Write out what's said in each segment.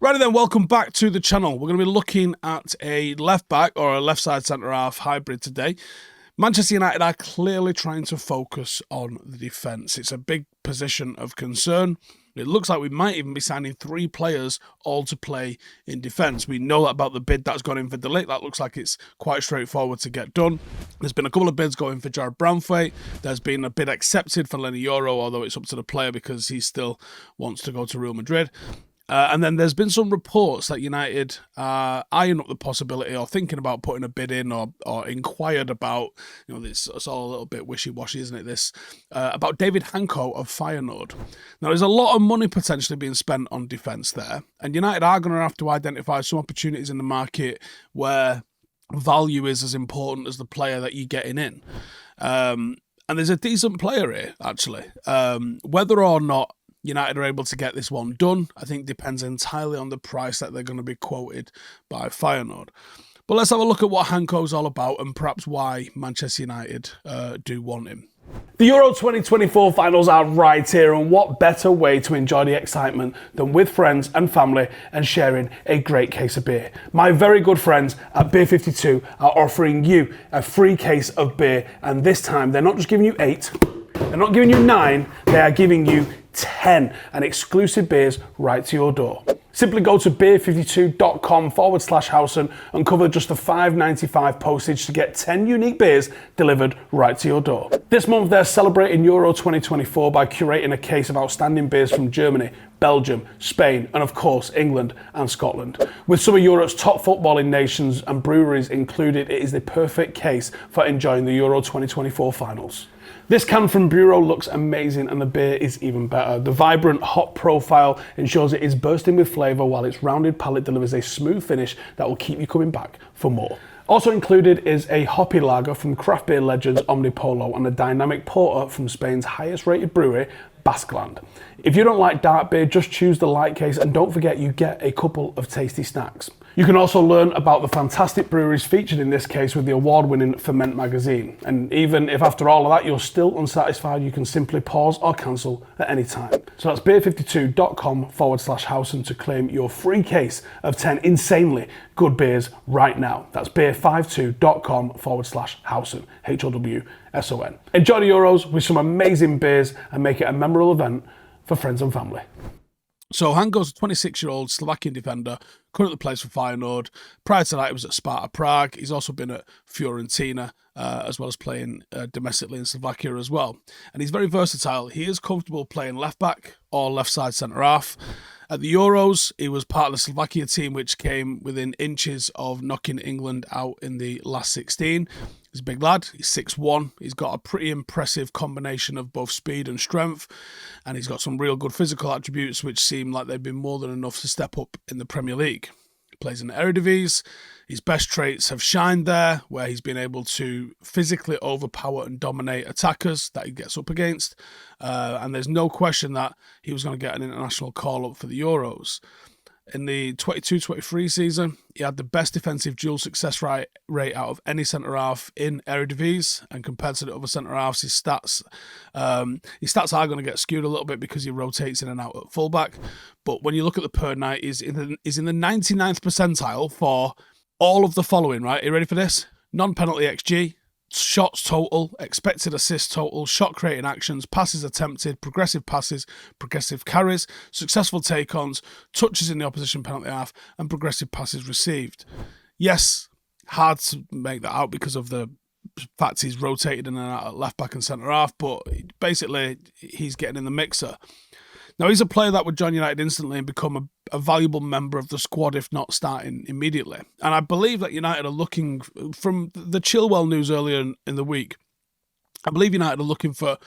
Right then, welcome back to the channel. We're going to be looking at a left back or a left side centre half hybrid today. Manchester United are clearly trying to focus on the defence. It's a big position of concern. It looks like we might even be signing 3 players all to play in defence. We know that about the bid that's gone in for De Ligt. That looks like it's quite straightforward to get done. There's been a couple of bids going for Jared Branthwaite. There's been a bid accepted for Lenny Yoro, although it's up to the player because he still wants to go to Real Madrid. And then there's been some reports that United are eyeing up the possibility or thinking about putting a bid in or inquired about, it's all a little bit wishy-washy, isn't it, this, about Dávid Hancko of Feyenoord. Now, there's a lot of money potentially being spent on defence there, and United are going to have to identify some opportunities in the market where value is as important as the player that you're getting in. And there's a decent player here, actually. Whether or not United are able to get this one done, I think depends entirely on the price that they're going to be quoted by Feyenoord. But let's have a look at what Hancko's all about and perhaps why Manchester United do want him. The Euro 2024 finals are right here, and what better way to enjoy the excitement than with friends and family and sharing a great case of beer. My very good friends at Beer 52 are offering you a free case of beer, and this time they're not just giving you 8, they're not giving you 9, they are giving you 10 and exclusive beers right to your door. Simply go to beer52.com/Howson and cover just the $5.95 postage to get 10 unique beers delivered right to your door. This month they're celebrating Euro 2024 by curating a case of outstanding beers from Germany, Belgium, Spain, and of course England and Scotland. With some of Europe's top footballing nations and breweries included, it is the perfect case for enjoying the Euro 2024 finals. This can from Bruno looks amazing, and the beer is even better. The vibrant hop profile ensures it is bursting with flavour, while its rounded palate delivers a smooth finish that will keep you coming back for more. Also included is a hoppy lager from craft beer legends Omnipolo and a dynamic porter from Spain's highest rated brewery, Basqueland. If you don't like dark beer, just choose the light case, and don't forget you get a couple of tasty snacks. You can also learn about the fantastic breweries featured in this case with the award-winning Ferment magazine. And even if after all of that you're still unsatisfied, you can simply pause or cancel at any time. So that's beer52.com/Howson to claim your free case of 10 insanely good beers right now. That's beer52.com/Howson, Howson. Enjoy the Euros with some amazing beers and make it a memorable event for friends and family. So Hancko's a 26-year-old Slovakian defender, currently plays for Feyenoord. Prior to that, he was at Sparta Prague. He's also been at Fiorentina, as well as playing domestically in Slovakia as well. And he's very versatile. He is comfortable playing left-back or left-side centre-half. At the Euros, he was part of the Slovakia team, which came within inches of knocking England out in the last 16. He's a big lad, he's 6'1", he's got a pretty impressive combination of both speed and strength, and he's got some real good physical attributes which seem like they've been more than enough to step up in the Premier League. He plays in the Eredivisie. His best traits have shined there, where he's been able to physically overpower and dominate attackers that he gets up against, and there's no question that he was going to get an international call-up for the Euros. In the 22-23 season, he had the best defensive dual success rate out of any centre-half in Eredivisie, and compared to the other centre-halves, his stats are going to get skewed a little bit because he rotates in and out at fullback. But when you look at the per night, he's in the 99th percentile for all of the following, right? Are you ready for this? Non-penalty XG, shots total, expected assist total, shot creating actions, passes attempted, progressive passes, progressive carries, successful take-ons, touches in the opposition penalty half, and progressive passes received. Yes, hard to make that out because of the fact he's rotated in and out at left back and centre half, but basically he's getting in the mixer. Now, he's a player that would join United instantly and become a valuable member of the squad, if not starting immediately. And I believe that United are looking, from the Chilwell news earlier in the week, I believe United are looking for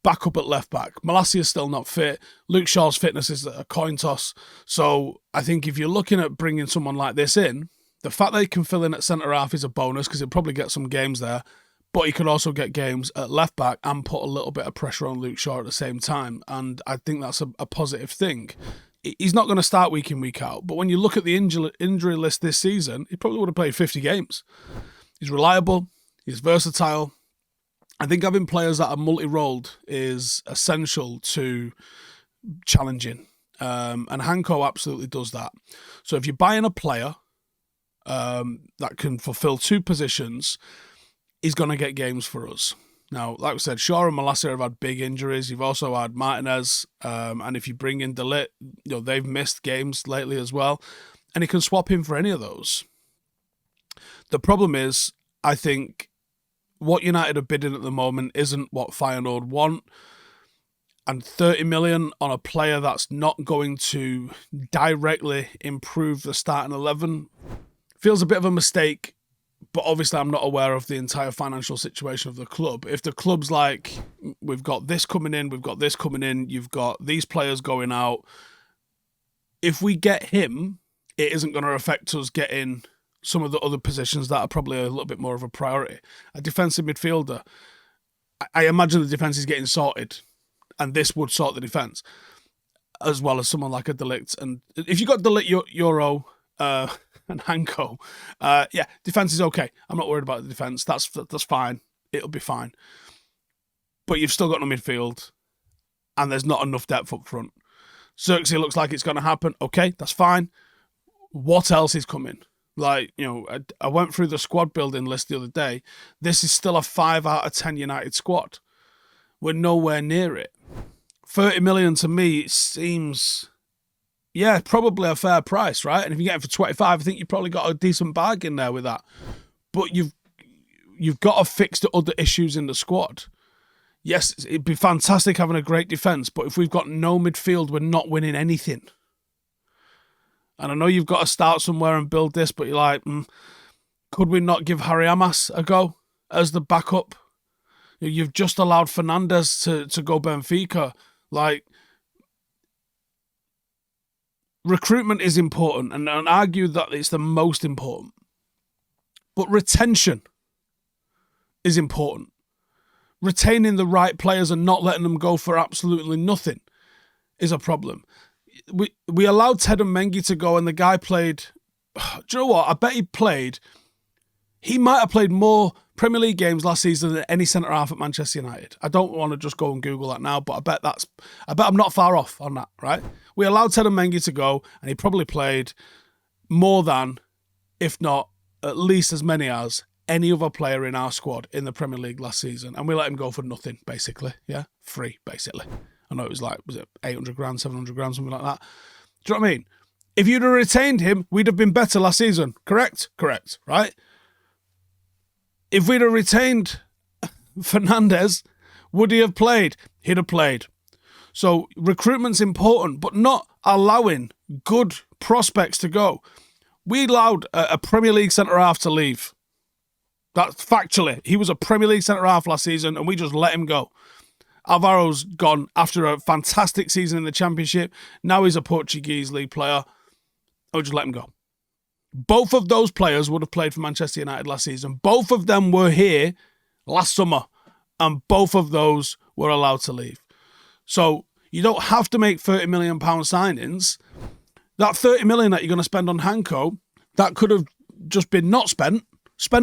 backup at left back. Malacia is still not fit. Luke Shaw's fitness is a coin toss. So I think if you're looking at bringing someone like this in, the fact that he can fill in at centre half is a bonus because he'll probably get some games there. But he could also get games at left back and put a little bit of pressure on Luke Shaw at the same time. And I think that's a positive thing. He's not going to start week in, week out. But when you look at the injury list this season, he probably would have played 50 games. He's reliable. He's versatile. I think having players that are multi-rolled is essential to challenging. And Hancko absolutely does that. So if you're buying a player that can fulfill two positions, he's going to get games for us. Now, like we said, Shaw and Malacia have had big injuries. You've also had Martinez, and if you bring in De Ligt, they've missed games lately as well, and he can swap in for any of those. The problem is, I think what United are bidding at the moment isn't what Feyenoord want, and 30 million on a player that's not going to directly improve the starting 11 feels a bit of a mistake. But obviously, I'm not aware of the entire financial situation of the club. If the club's like, we've got this coming in, you've got these players going out. If we get him, it isn't going to affect us getting some of the other positions that are probably a little bit more of a priority. A defensive midfielder, I imagine the defence is getting sorted, and this would sort the defence, as well as someone like a De Ligt. And if you got De Ligt, Euro, and Hancko, defence is okay. I'm not worried about the defence. That's fine. It'll be fine. But you've still got no midfield, and there's not enough depth up front. Xerxes looks like it's going to happen. Okay, that's fine. What else is coming? Like, I went through the squad building list the other day. This is still a 5 out of 10 United squad. We're nowhere near it. 30 million to me seems... yeah, probably a fair price, right? And if you get it for 25, I think you've probably got a decent bargain there with that. But you've got to fix the other issues in the squad. Yes, it'd be fantastic having a great defence, but if we've got no midfield, we're not winning anything. And I know you've got to start somewhere and build this, but you're like, could we not give Harry Amas a go as the backup? You've just allowed Fernandes to go Benfica. Like... recruitment is important, and I'd argue that it's the most important. But retention is important. Retaining the right players and not letting them go for absolutely nothing is a problem. We allowed Ted and Mengi to go, and the guy played... do you know what? I bet he might have played more Premier League games last season than any centre-half at Manchester United. I don't want to just go and Google that now, but I bet I'm not far off on that, right? We allowed Ted and Mengi to go, and he probably played more than, if not at least as many as, any other player in our squad in the Premier League last season. And we let him go for nothing, basically. Yeah? Free, basically. I know it was 800 grand, 700 grand, something like that. Do you know what I mean? If you'd have retained him, we'd have been better last season. Correct? Correct, right? If we'd have retained Fernandes, would he have played? He'd have played. So recruitment's important, but not allowing good prospects to go. We allowed a Premier League centre-half to leave. That's factually. He was a Premier League centre-half last season, and we just let him go. Alvaro's gone after a fantastic season in the Championship. Now he's a Portuguese league player. I'll just let him go. Both of those players would have played for Manchester United last season. Both of them were here last summer, and both of those were allowed to leave. So you don't have to make £30 million signings. That 30 million that you're going to spend on Hancko, that could have just been not spent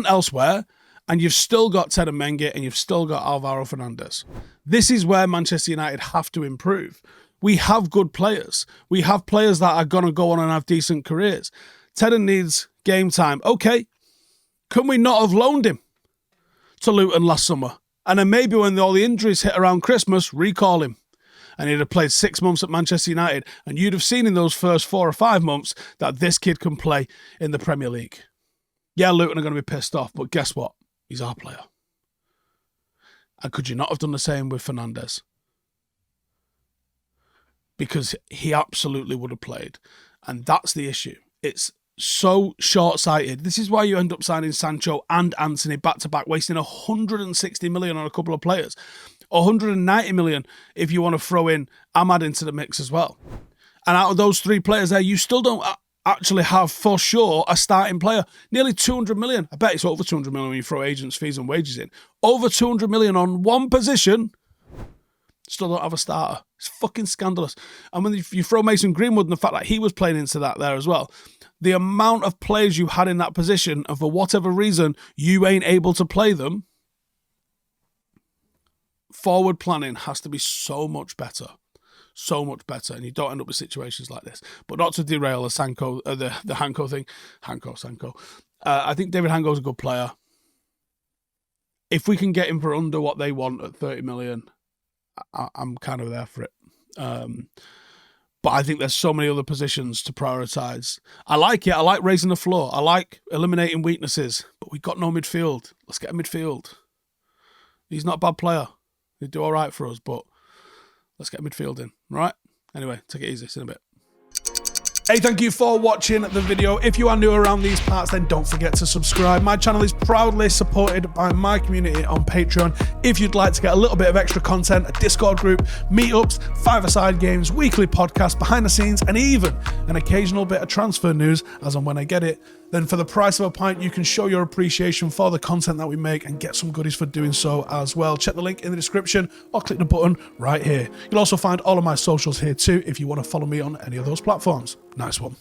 elsewhere, and you've still got Ted and Mengi, and you've still got Alvaro Fernandes. This is where Manchester United have to improve. We have good players. We have players that are going to go on and have decent careers. Tedden needs game time. Okay, can we not have loaned him to Luton last summer? And then maybe when all the injuries hit around Christmas, recall him. And he'd have played 6 months at Manchester United. And you'd have seen in those first 4 or 5 months that this kid can play in the Premier League. Yeah, Luton are going to be pissed off, but guess what? He's our player. And could you not have done the same with Fernandes? Because he absolutely would have played. And that's the issue. It's so short-sighted. This is why you end up signing Sancho and Anthony back-to-back, wasting 160 million on a couple of players. 190 million if you want to throw in Ahmad into the mix as well. And out of those 3 players there, you still don't actually have, for sure, a starting player. Nearly 200 million. I bet it's over 200 million when you throw agents' fees and wages in. Over 200 million on one position. Still don't have a starter. It's fucking scandalous. And when you throw Mason Greenwood and the fact that he was playing into that there as well, the amount of players you had in that position, and for whatever reason, you ain't able to play them, forward planning has to be so much better. so much better, and you don't end up with situations like this. But not to derail the Hancko thing. Sanko. I think Dávid Hancko's a good player. If we can get him for under what they want at 30 million, I'm kind of there for it. But I think there's so many other positions to prioritise. I like it. I like raising the floor. I like eliminating weaknesses. But we've got no midfield. Let's get a midfield. He's not a bad player. He'd do all right for us, but let's get a midfield in, right? Anyway, take it easy. See you in a bit. Hey, thank you for watching the video. If you are new around these parts, then don't forget to subscribe. My channel is proudly supported by my community on Patreon. If you'd like to get a little bit of extra content, a Discord group, meetups, five-a-side games, weekly podcasts, behind the scenes, and even an occasional bit of transfer news as and when I get it, then for the price of a pint, you can show your appreciation for the content that we make and get some goodies for doing so as well. Check the link in the description or click the button right here. You'll also find all of my socials here too if you want to follow me on any of those platforms. Nice one.